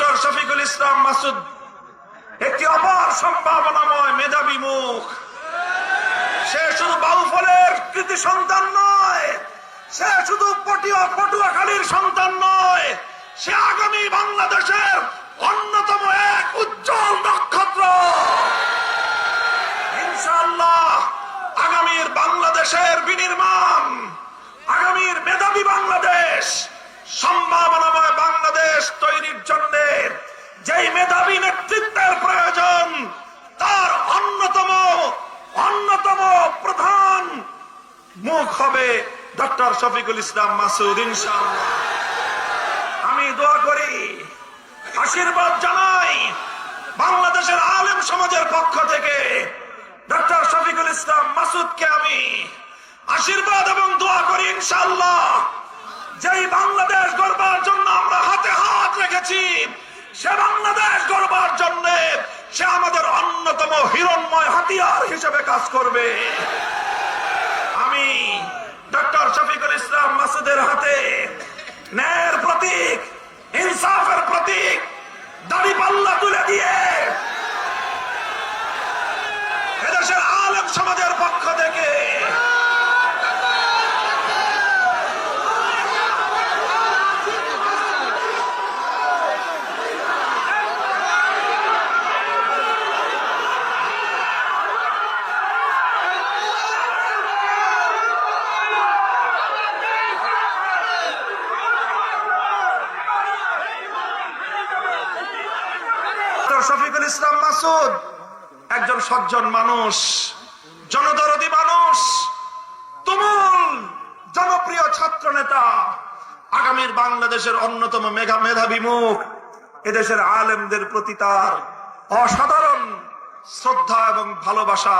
Doctor Shafiqul Islam Masud একটি অপার সম্ভাবনাময় মেধাবী মুখ। সে শুধু বাউফলের কৃতি সন্তান নয়, সে শুধু পটুয়াখালীর সন্তান নয়, সে আগামী বাংলাদেশের অন্যতম এক উজ্জ্বল নক্ষত্র। ইনশাআল্লাহ আগামীর বাংলাদেশের বিনির্মাণ, আগামীর মেধাবী বাংলাদেশ, সম্ভাবনাময় বাংলাদেশ তৈরির জন্য যেই মেধাবী নেতৃত্বের প্রয়োজন, তার অন্যতম প্রধান মুখ হবে ডক্টর শফিকুল ইসলাম মাসুদ। ইনশাআল্লাহ আমি দোয়া করি, আশীর্বাদ জানাই বাংলাদেশের আলেম সমাজের পক্ষ থেকে ডক্টর শফিকুল ইসলাম মাসুদকে আমি আশীর্বাদ এবং দোয়া করি। ইনশাআল্লাহ যেই বাংলাদেশ গড়বার জন্য আমরা হাতে হাত রেখেছি, সে বাংলাদেশ গড়বার জন্য সে আমাদের অন্যতম হিরণময় হাতিয়ার হিসেবে কাজ করবে। আমি ডক্টর শফিকুল ইসলাম মাসুদের হাতে ন্যায়ের প্রতীক, ইনসাফের প্রতীক দাড়িপাল্লা তুলে দিয়ে এদেশের আলেম সমাজের পক্ষ থেকে শফিকুল ইসলাম মাসুদ একজন সজ্জন মানুষ, জনদরদী মানুষ, তুমুল জনপ্রিয় ছাত্র নেতা, আগামীর বাংলাদেশের অন্যতম মেধাবী মুখ। এদেশের আলেমদের প্রতি তার অসাধারণ শ্রদ্ধা এবং ভালোবাসা,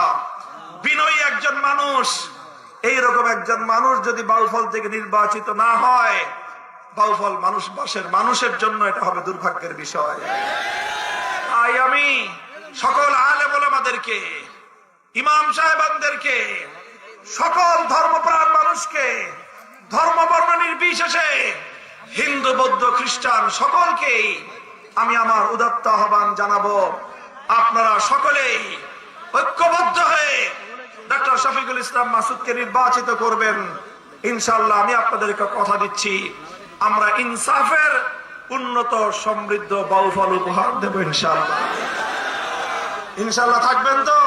বিনয়ী একজন মানুষ। এইরকম একজন মানুষ যদি বাউফল থেকে নির্বাচিত না হয়, বাউফল মানুষের জন্য এটা হবে দুর্ভাগ্যের বিষয়। তাই আমি সকল আলেম ওলামাদেরকে, ইমাম সাহেবানদেরকে, সকল ধর্মপ্রাণ মানুষকে, ধর্ম বর্ণ নির্বিশেষে, হিন্দু বৌদ্ধ খ্রিস্টান সকলকেই আমি আমার উদাত্ত আহ্বান জানাবো, আপনারা সকলেই ঐক্যবদ্ধ হয়ে ডক্টর শফিকুল ইসলাম মাসুদকে নির্বাচিত করবেন। ইনশাআল্লাহ আমি আপনাদেরকে কথা দিচ্ছি, আমরা ইনসাফের উন্নত সমৃদ্ধ বাউফল উপহার দেব। ইনশাআল্লাহ থাকবেন তো?